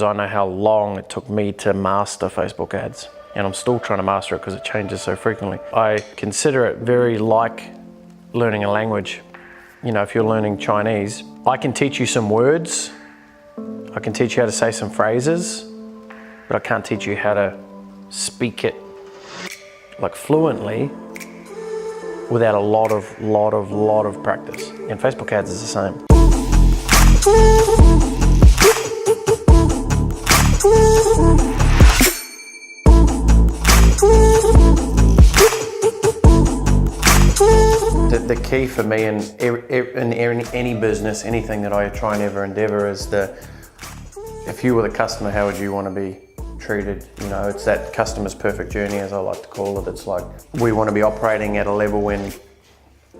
I know how long it took me to master Facebook ads, and I'm still trying to master it because it changes so frequently. I consider it very like learning a language. You know, if you're learning Chinese, I can teach you some words, I can teach you how to say some phrases, but I can't teach you how to speak it like fluently without a lot of practice. And Facebook ads is the same. The key for me in any business, anything that I try and ever endeavour is if you were the customer, how would you want to be treated? You know, it's that customer's perfect journey, as I like to call it. It's like we want to be operating at a level when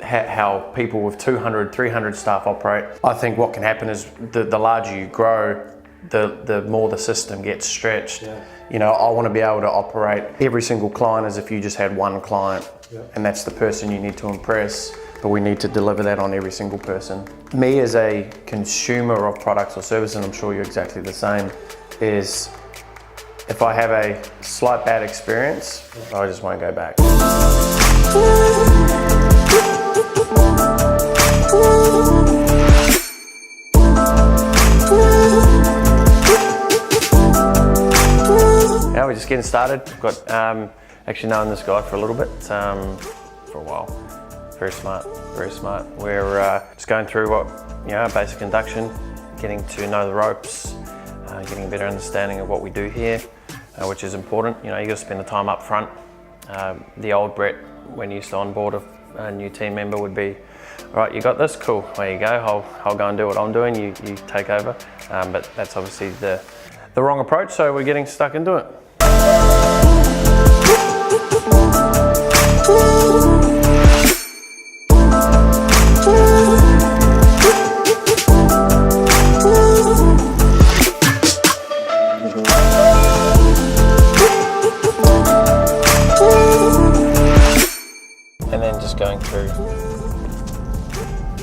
how people with 200, 300 staff operate. I think what can happen is the larger you grow, the more the system gets stretched. Yeah. You know, I want to be able to operate every single client as if you just had one client. Yeah. And that's the person you need to impress, but we need to deliver that on every single person. Me as a consumer of products or services, and I'm sure you're exactly the same, is if I have a slight bad experience, I just won't go back. Now we're just getting started. I've got actually known this guy for a little bit, for a while. Very smart, very smart. We're just going through a basic induction, getting to know the ropes, getting a better understanding of what we do here, which is important. You know, you got to spend the time up front. The old Brett, when he used to onboard a new team member, would be, all right, you got this, cool, there you go, I'll go and do what I'm doing, you take over. But that's obviously the wrong approach, so we're getting stuck into it. And then just going through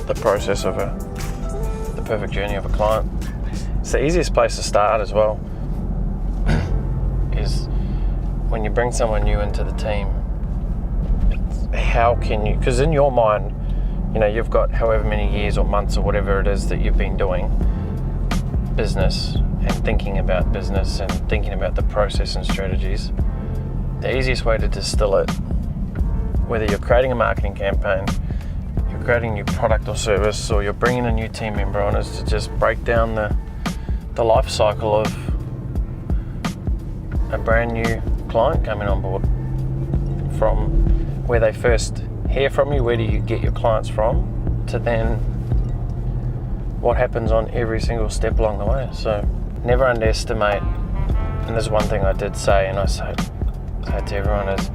the process of the perfect journey of a client. It's the easiest place to start as well, is when you bring someone new into the team. How can you, because in your mind, you know, you've got however many years or months or whatever it is that you've been doing business and thinking about business and thinking about the process and strategies. The easiest way to distill it, whether you're creating a marketing campaign, you're creating a new product or service, or you're bringing a new team member on, is to just break down the life cycle of a brand new client coming on board. From where they first hear from you, where do you get your clients from, to then what happens on every single step along the way. So never underestimate, and there's one thing I did say, and I say to everyone, is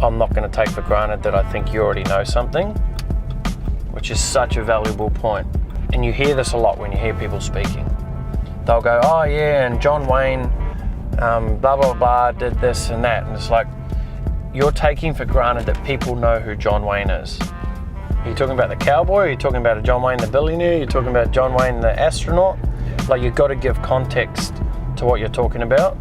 I'm not going to take for granted that I think you already know something, which is such a valuable point. And you hear this a lot when you hear people speaking. They'll go, oh yeah, and John Wayne, blah, blah, blah, did this and that. And it's like, you're taking for granted that people know who John Wayne is. Are you talking about the cowboy? Are you talking about a John Wayne the billionaire? Are you talking about John Wayne the astronaut? Like, you've got to give context to what you're talking about.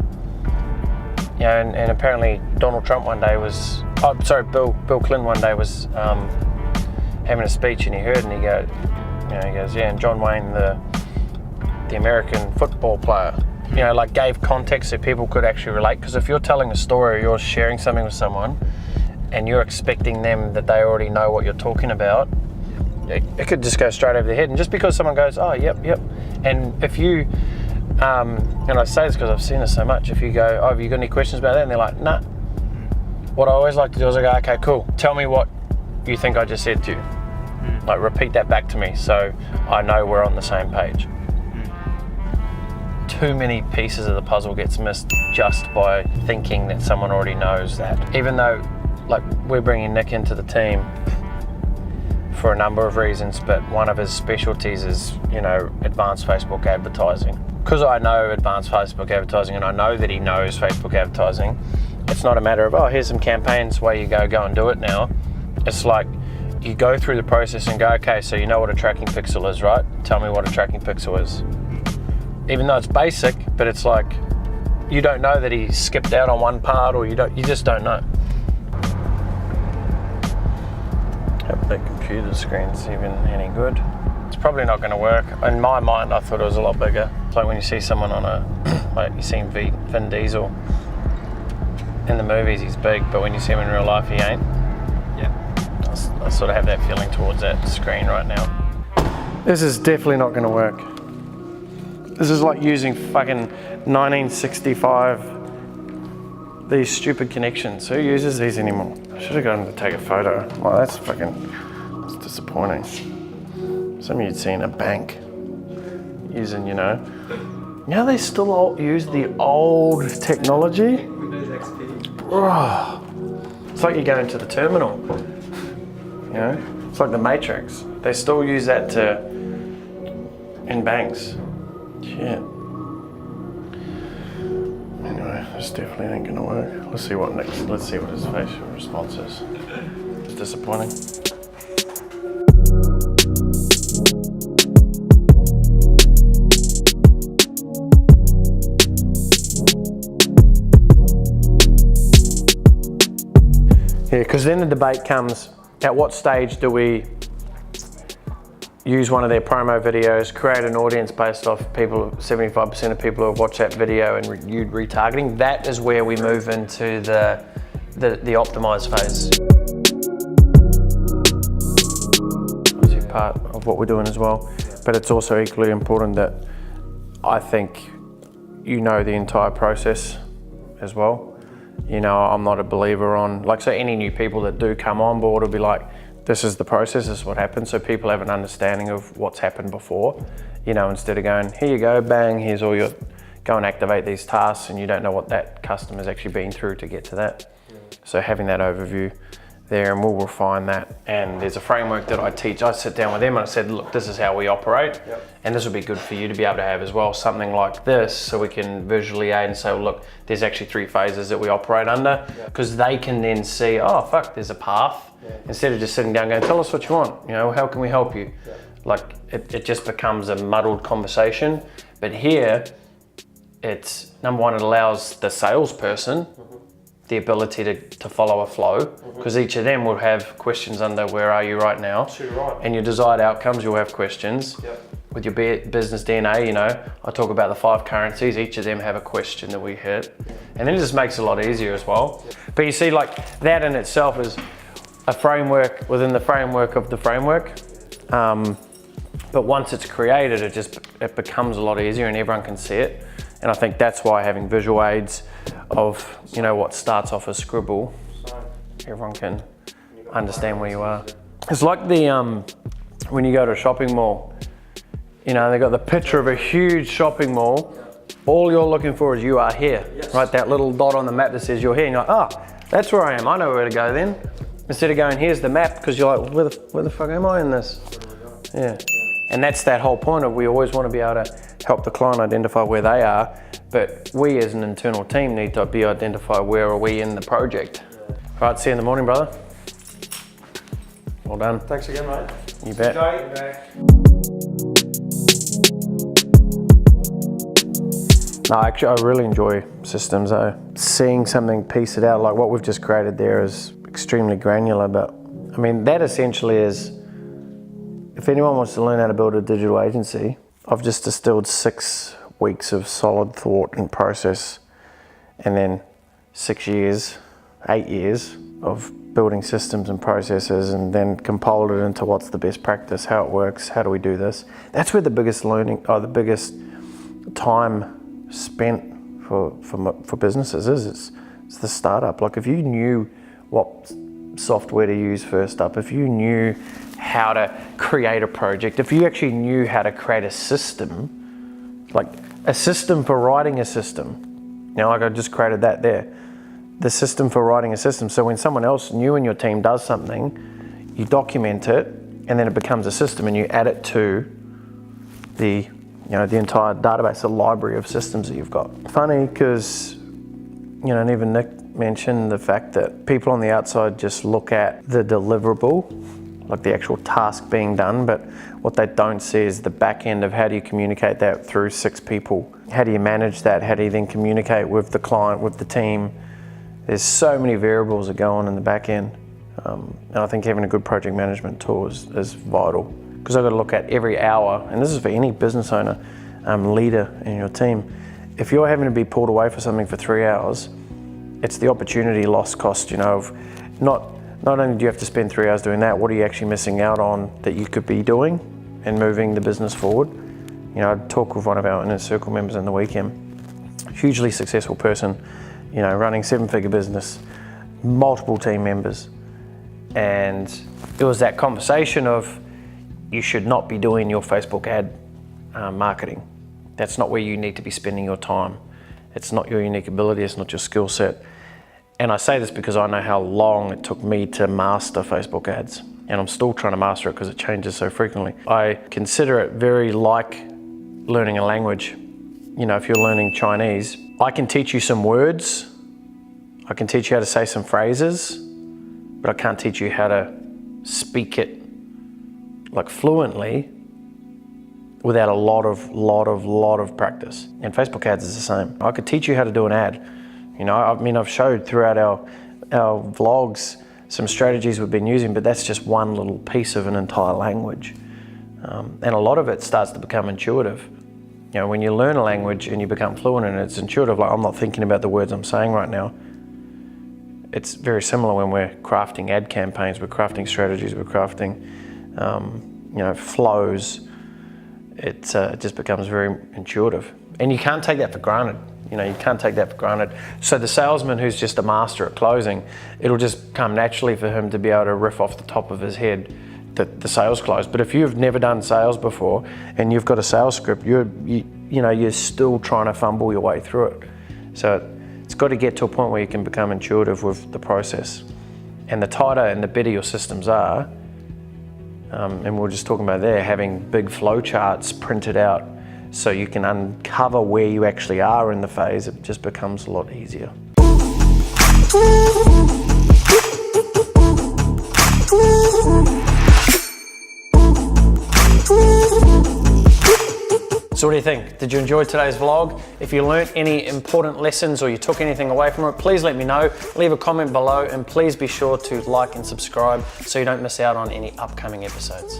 Yeah, and apparently Donald Trump one day was, Bill Clinton one day was having a speech, and he heard, and he goes, yeah, and John Wayne the American football player. You know, like, gave context so people could actually relate. Because if you're telling a story, or you're sharing something with someone, and you're expecting them that they already know what you're talking about, it could just go straight over their head. And just because someone goes, oh, yep, and if you, and I say this because I've seen this so much, if you go, oh, have you got any questions about that? And they're like, nah. What I always like to do is I go, okay, cool, tell me what you think I just said to you. Like, repeat that back to me so I know we're on the same page. Too many pieces of the puzzle gets missed just by thinking that someone already knows that. Even though, like, we're bringing Nick into the team for a number of reasons, but one of his specialties is, you know, advanced Facebook advertising. Because I know advanced Facebook advertising, and I know that he knows Facebook advertising, it's not a matter of, oh, here's some campaigns, where you go and do it now. It's like, you go through the process and go, okay, so you know what a tracking pixel is, right? Tell me what a tracking pixel is. even though it's basic, but it's like, you don't know that he skipped out on one part, or you just don't know. Hope the computer screen's even any good. It's probably not going to work. In my mind, I thought it was a lot bigger. It's like when you see someone on a, like you seen Vin Diesel in the movies, he's big, but when you see him in real life, he ain't. Yeah. I sort of have that feeling towards that screen right now. This is definitely not going to work. This is like using fucking 1965, these stupid connections. Who uses these anymore? I should have gone to take a photo. Well, that's disappointing. Some of you'd seen a bank using, you know they still all use the old technology. Windows XP. Oh, it's like you go into the terminal. You know, it's like the Matrix. They still use that in banks. Shit. Anyway, this definitely ain't gonna work. Let's see what his facial response is. It's disappointing. Yeah, because then the debate comes, at what stage do we use one of their promo videos, create an audience based off 75% of people who have watched that video and retargeting? That is where we move into the optimized phase. Obviously part of what we're doing as well, but it's also equally important that I think you know the entire process as well. You know, I'm not a believer on, like, so any new people that do come on board will be like, this is the process, this is what happens, so people have an understanding of what's happened before, you know, instead of going, here you go, bang, here's all your, go and activate these tasks, and you don't know what that customer's actually been through to get to that. So having that overview there, and we'll refine that. And there's a framework that I teach. I sit down with them and I said, look, this is how we operate. And this would be good for you to be able to have as well, something like this, so we can visually aid and say, well, look, there's actually 3 phases that we operate under, because they can then see, oh, fuck, there's a path. Instead of just sitting down going, tell us what you want, you know, how can we help you? Like, it just becomes a muddled conversation. But here, it's, number one, it allows the salesperson the ability to follow a flow, because each of them will have questions under where are you right now, and your desired outcomes, you'll have questions. With your business DNA, you know, I talk about the 5 currencies, each of them have a question that we hit, and then it just makes it a lot easier as well. But you see, like, that in itself is a framework within the framework of the framework. But once it's created, it becomes a lot easier and everyone can see it. And I think that's why having visual aids of, you know, what starts off as scribble, everyone can understand where you are. It's like the, when you go to a shopping mall, you know, they've got the picture of a huge shopping mall. All you're looking for is you are here, right? That little dot on the map that says you're here, and you're like, oh, that's where I am, I know where to go then. Instead of going, here's the map, because you're like, where the fuck am I in this? Yeah. And that's that whole point of, we always want to be able to help the client identify where they are, but we as an internal team need to be identify where are we in the project. Right, see you in the morning, brother. Well done. Thanks again, mate. You bet. No, actually, I really enjoy systems though. Seeing something piece it out, like what we've just created there, is extremely granular, but I mean, that essentially is, if anyone wants to learn how to build a digital agency, I've just distilled 6 weeks of solid thought and process, and then 6 years, 8 years of building systems and processes, and then compiled it into what's the best practice, how it works, how do we do this. That's where the biggest learning, or the biggest time spent for businesses is. It's the startup. Like, if you knew what software to use first up, if you knew how to create a project, if you actually knew how to create a system, like a system for writing a system, you know, like I just created that there, the system for writing a system. So when someone else new in your team does something, you document it, and then it becomes a system, and you add it to the, you know, the entire database, the library of systems that you've got. Funny, because, you know, and even Nick mentioned the fact that people on the outside just look at the deliverable, like the actual task being done, but what they don't see is the back end of how do you communicate that through 6 people? How do you manage that? How do you then communicate with the client, with the team? There's so many variables that go on in the back end. And I think having a good project management tool is vital, because I've got to look at every hour, and this is for any business owner, leader in your team. If you're having to be pulled away for something for 3 hours, it's the opportunity loss cost, of not only do you have to spend 3 hours doing that, what are you actually missing out on that you could be doing and moving the business forward? I talked with one of our inner circle members on the weekend, hugely successful person, running 7-figure business, multiple team members. And it was that conversation of, you should not be doing your Facebook ad marketing. That's not where you need to be spending your time. It's not your unique ability, it's not your skill set. And I say this because I know how long it took me to master Facebook ads. And I'm still trying to master it because it changes so frequently. I consider it very like learning a language. If you're learning Chinese, I can teach you some words, I can teach you how to say some phrases, but I can't teach you how to speak it like fluently without a lot of practice. And Facebook ads is the same. I could teach you how to do an ad. I've showed throughout our vlogs some strategies we've been using, but that's just one little piece of an entire language. And a lot of it starts to become intuitive. When you learn a language and you become fluent in it, it's intuitive. Like, I'm not thinking about the words I'm saying right now. It's very similar when we're crafting ad campaigns, we're crafting strategies, we're crafting, flows. It just becomes very intuitive. And you can't take that for granted. You can't take that for granted. So the salesman who's just a master at closing, it'll just come naturally for him to be able to riff off the top of his head the sales close. But if you've never done sales before and you've got a sales script, you're still trying to fumble your way through it. So it's got to get to a point where you can become intuitive with the process. And the tighter and the better your systems are, and we were just talking about there, having big flow charts printed out so you can uncover where you actually are in the phase, it just becomes a lot easier. So what do you think? Did you enjoy today's vlog? If you learnt any important lessons or you took anything away from it, please let me know. Leave a comment below, and please be sure to like and subscribe so you don't miss out on any upcoming episodes.